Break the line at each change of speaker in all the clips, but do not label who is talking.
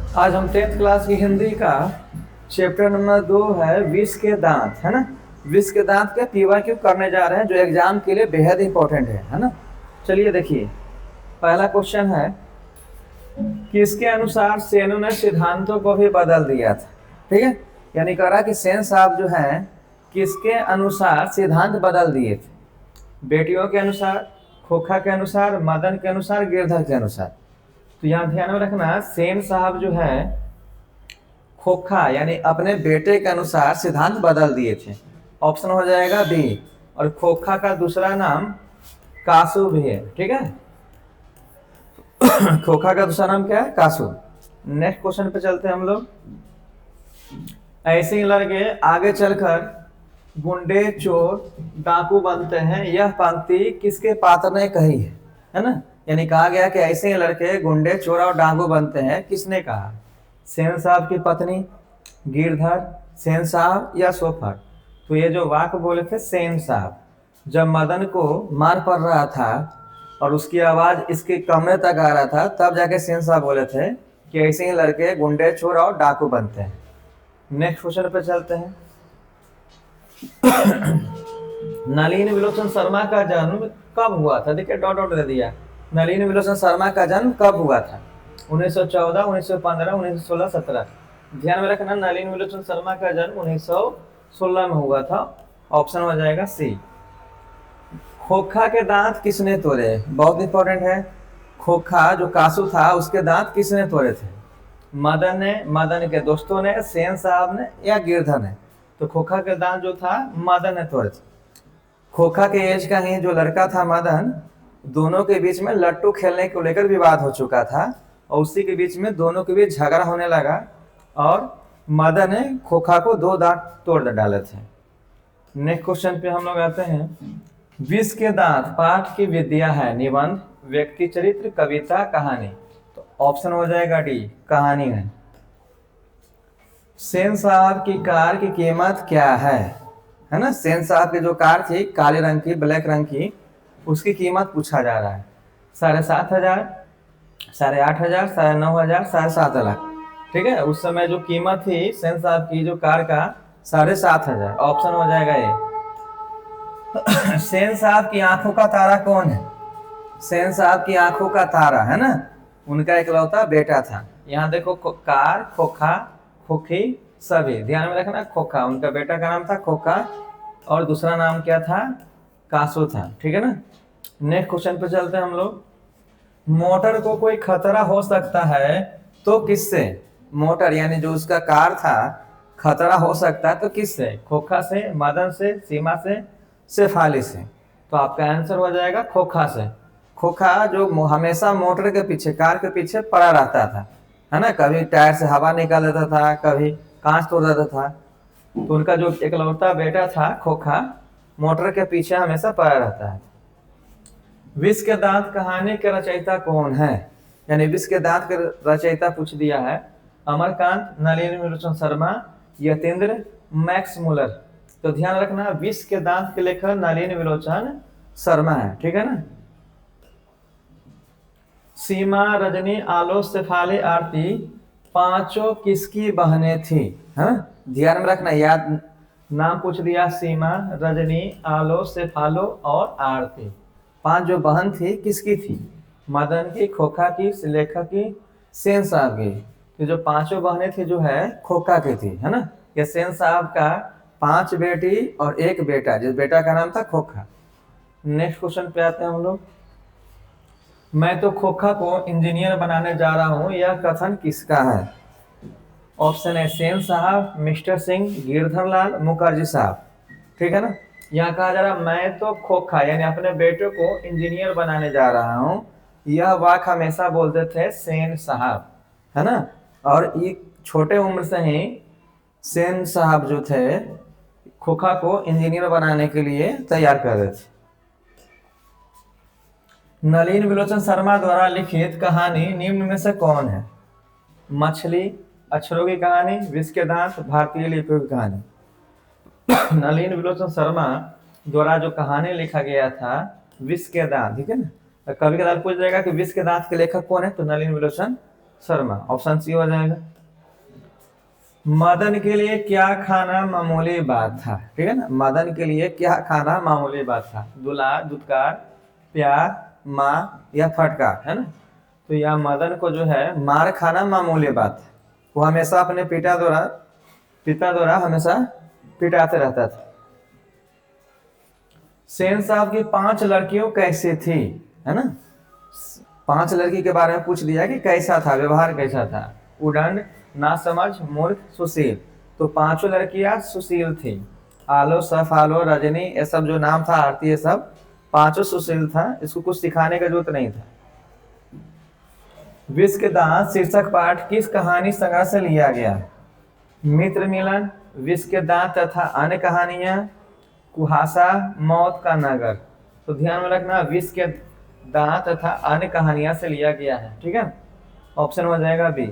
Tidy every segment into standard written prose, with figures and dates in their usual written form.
आज हम 10th class की हिंदी का चैप्टर नंबर 2 है विष के दांत, है ना। विष के दांत के पीवाईक्यू करने जा रहे हैं जो एग्जाम के लिए बेहद इंपॉर्टेंट है ना। चलिए देखिए, पहला क्वेश्चन है, किसके अनुसार सेनों ने सिद्धांतों को भी बदल दिया था। ठीक है, यानी कह रहा कि सेन साहब जो है किसके अनुसार सिद्धांत बदल दिए थे। बेटियों के अनुसार, खोखा के अनुसार, मदन के अनुसार, गिरधर के अनुसार। तो यहाँ ध्यान में रखना, सेन साहब जो है खोखा यानी अपने बेटे के अनुसार सिद्धांत बदल दिए थे। ऑप्शन हो जाएगा बी। और खोखा का दूसरा नाम कासु भी है। ठीक है, खोखा का दूसरा नाम क्या है? कासु। नेक्स्ट क्वेश्चन पे चलते हैं हम लोग। ऐसे ही लड़के आगे चलकर गुंडे, चोर, डाकू बनते हैं, यह पंक्ति किसके पात्र ने कही है ना। यानी कहा गया कि ऐसे ही लड़के गुंडे, चोर और डाकू बनते हैं, किसने कहा? सेन साहब की पत्नी, गिरधर, सेन साहब या सोफर। तो ये जो वाक्य बोले थे सेन साहब, जब मदन को मार पड़ रहा था और उसकी आवाज इसके कमरे तक आ रहा था, तब जाके सेन साहब बोले थे कि ऐसे ही लड़के गुंडे, चोर और डाकू बनते हैं। नेक्स्ट क्वेश्चन पे चलते हैं। नलिनी विलोचन शर्मा का जन्म कब हुआ था? देखिए डॉट डॉट दे दिया। नलिनी विलोचन शर्मा का जन्म कब हुआ था? 1914, 1915, 1916, 17। ध्यान में रखना, नलिनी विलोचन शर्मा का जन्म 1916 में हुआ था। ऑप्शन हो जाएगा सी। खोखा के दांत किसने तोड़े? बहुत इंपॉर्टेंट है। खोखा जो कासू था उसके दांत किसने तोड़े थे? मदन ने, मदन के दोस्तों ने, सेन साहब ने या गिरधर ने? तो खोखा के दांत जो था मदन ने तोड़े थे। खोखा के एज का ही जो लड़का था मदन, दोनों के बीच में लट्टू खेलने को लेकर विवाद हो चुका था और उसी के बीच में दोनों के बीच झगड़ा होने लगा और मदन ने खोखा को 2 दांत तोड़ डाले थे। नेक्स्ट क्वेश्चन पे हम लोग आते हैं। विष के दांत पाठ की विद्या है, निबंध, व्यक्ति चरित्र, कविता, कहानी। तो ऑप्शन हो जाएगा डी, कहानी है। सेन साहब की कार की कीमत क्या है ना। सेन साहब की जो कार थी काले रंग की, ब्लैक रंग की, उसकी कीमत पूछा जा रहा है। 7,500, 8,500, 9,500, 7.5 लाख। ठीक है, उस समय जो कीमत थी सेन साहब की जो कार का 7,500। ऑप्शन हो जाएगा ये। सेन साहब की आंखों का तारा कौन है? सेन साहब की आंखों का तारा है ना, उनका इकलौता बेटा था। यहाँ देखो, कार, खोखा, खोखी, सभी। ध्यान में रखना, खोखा उनका बेटा का नाम था खोखा और दूसरा नाम क्या था? कासू था। ठीक है ना। नेक्स्ट क्वेश्चन पे चलते हैं हम लोग। मोटर को कोई खतरा हो सकता है तो किससे? मोटर यानी जो उसका कार था, खतरा हो सकता है तो किससे? खोखा से, मदन से, सीमा से, शेफाली से। तो आपका आंसर हो जाएगा खोखा से। खोखा जो हमेशा मोटर के पीछे, कार के पीछे पड़ा रहता था, है ना। कभी टायर से हवा निकाल देता था, कभी कांच तोड़ देता था। तो उनका जो इकलौता बेटा था खोखा, मोटर के पीछे हमेशा पड़ा रहता है। विष के दांत कहानी के रचयिता कौन है? यानी विष के दांत के रचयिता पूछ दिया है। Amarkant, Nalini विलोचन Sharma, Yatendra, Max Muller. तो ध्यान रखना, विष के दांत के लेखक नलिनी विलोचन शर्मा है। ठीक है ना। सीमा, रजनी, आलो, शेफाली, आरती, पांचों किसकी बहनें थी? है ना। ध्यान में रखना, याद नाम पूछ दिया, सीमा, रजनी, आलो, शेफालो और आरती। 5 जो बहन थी किसकी थी? मदन की, खोखा की, लेखक की, सेन साहब की। तो जो 5 बहनें थी जो है खोखा की थी, है ना। ये सेन साहब का 5 बेटी और 1 बेटा, जिस बेटा का नाम था खोखा। नेक्स्ट क्वेश्चन पे आते हैं हम लोग। मैं तो खोखा को इंजीनियर बनाने जा रहा हूं, यह कथन किसका है? ऑप्शन है सेन साहब, मिस्टर सिंह, गिरधर लाल, मुखर्जी साहब। ठीक है ना। यहाँ कहा जा रहा, मैं तो खोखा यानी अपने बेटे को इंजीनियर बनाने जा रहा हूँ, यह वाक्य हमेशा बोलते थे सेन साहब, है ना। और ये छोटे उम्र से ही सेन साहब जो थे खोखा को इंजीनियर बनाने के लिए तैयार कर रहे थे। नलिन विलोचन शर्मा द्वारा लिखित कहानी निम्न में से कौन है? मछली, अक्षरों की कहानी, विष के दांत, भारतीय लिपियों की कहानी। नलिन विलोचन शर्मा द्वारा जो कहानी लिखा गया था विष के दांत, ठीक है ना। कभी कदार पूछ जाएगा कि विष के दांत के लेखक कौन है, तो नलिन विलोचन शर्मा, ऑप्शन सी हो जाएगा। मदन के लिए क्या खाना मामूली बात था, ठीक है ना, मदन के लिए क्या खाना मामूली बात था, दुलार, दुत्कार, प्यार, माँ या फटकार, है ना। तो यह मदन को जो है मार खाना मामूली बात है, वो हमेशा अपने पिता द्वारा हमेशा पिटाते रहता था। सेन साहब की 5 लड़कियों कैसी थी, है ना, 5 लड़की के बारे में पूछ दिया कि कैसा था, व्यवहार कैसा था। उदंड, नासमझ, मूर्ख, सुशील। तो 5 लड़कियां सुशील थी। आलो, सफ आलो, रजनी, ये सब जो नाम था, आरती, ये सब 5 सुशील था, इसको कुछ सिखाने का जरूरत नहीं था। विष के दांत शीर्षक पाठ किस कहानी संग्रह से लिया गया? मित्र मिलन, विष के दांत तथा अन्य कहानियां, कुहासा, मौत का नगर। तो ध्यान में रखना, विष के दांत तथा अन्य कहानियां से लिया गया है, ठीक है। ऑप्शन हो जाएगा बी।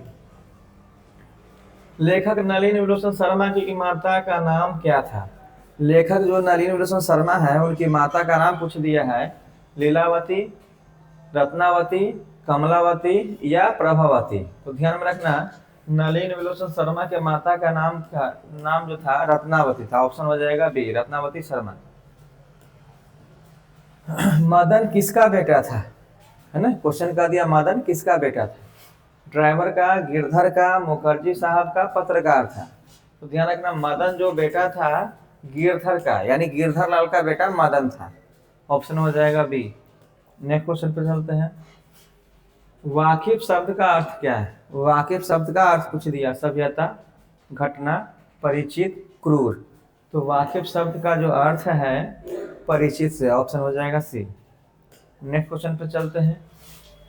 लेखक नलिनी विलोचन शर्मा की माता का नाम क्या था? लेखक जो नलिनी विलोचन शर्मा है, उनकी माता का नाम पूछ दिया है, लीलावती, रत्नावती, कमलावती या प्रभावती। तो ध्यान में रखना, नलिनी विलोचन शर्मा के माता का नाम जो था रत्नावती था। ऑप्शन हो जाएगा बी, रत्नावती शर्मा। मदन किसका बेटा था, है ना, क्वेश्चन का दिया मदन किसका बेटा था? ड्राइवर का, गिरधर का, मुखर्जी साहब का, पत्रकार था। तो ध्यान रखना, मदन जो बेटा था गिरधर का, यानी गिरधर लाल का बेटा मदन था। ऑप्शन हो जाएगा बी। नेक्स्ट क्वेश्चन पे चलते हैं। वाकिफ शब्द का अर्थ क्या है? वाकिफ शब्द का अर्थ पूछ दिया, सभ्यता, घटना, परिचित, क्रूर। तो वाकिफ शब्द का जो अर्थ है परिचित से, ऑप्शन हो जाएगा सी। नेक्स्ट क्वेश्चन पे चलते हैं।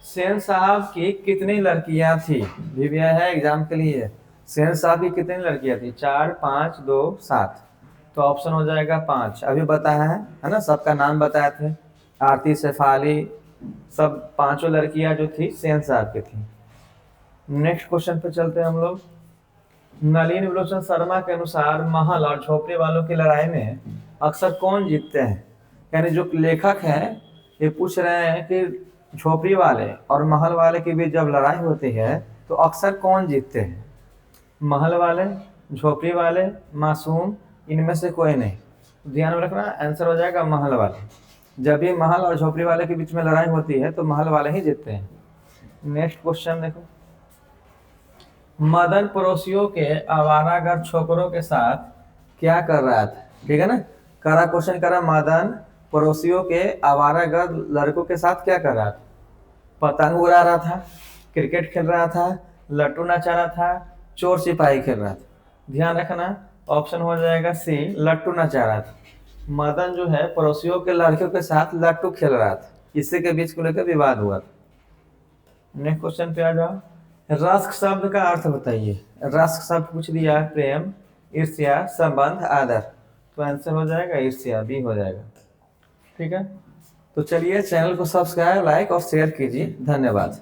सेन साहब की कितनी लड़कियां थी? भी आया है एग्जाम के लिए। सेन साहब की कितनी लड़कियां थी? 4, 5, 2, 7। तो ऑप्शन हो जाएगा 5। अभी बताया है ना, सबका नाम बताए थे, आरती, शेफाली, सब 5 लड़कियां जो थी सेन साहब की थी। नेक्स्ट क्वेश्चन पे चलते हैं हम लोग। नलिनी विलोचन शर्मा के अनुसार महल और झोपड़ी वालों की लड़ाई में अक्सर कौन जीतते हैं? यानी जो लेखक है ये पूछ रहे हैं कि झोपड़ी वाले और महल वाले की भी जब लड़ाई होती है तो अक्सर कौन जीतते हैं? महल वाले, झोपड़ी वाले, मासूम, इनमें से कोई नहीं। ध्यान में रखना, आंसर हो जाएगा महल वाले। जब भी महल और झोपड़ी वाले के बीच में लड़ाई होती है तो महल वाले ही जीतते हैं। नेक्स्ट क्वेश्चन देखो। मदन पड़ोसियों के आवारागर छोकरों के साथ क्या कर रहा था? ठीक है ना, करा क्वेश्चन करा, मदन पड़ोसियों के आवारागर लड़कों के साथ क्या कर रहा था? पतंग उड़ा रहा था, क्रिकेट खेल रहा था, लट्टू नचा रहा था, चोर सिपाही खेल रहा था। ध्यान रखना, ऑप्शन हो जाएगा सी, लट्टू नचा रहा था। मदन जो है पड़ोसियों के लड़कियों के साथ लट्टू खेल रहा था, इसी के बीच को लेकर विवाद हुआ था। नेक्स्ट क्वेश्चन पे आ जाओ। रस्क शब्द का अर्थ बताइए। रस्क शब्द पूछ दिया, प्रेम, ईर्ष्या, संबंध, आदर। तो आंसर हो जाएगा ईर्ष्या, बी हो जाएगा, ठीक है। तो चलिए चैनल को सब्सक्राइब, लाइक और शेयर कीजिए। धन्यवाद।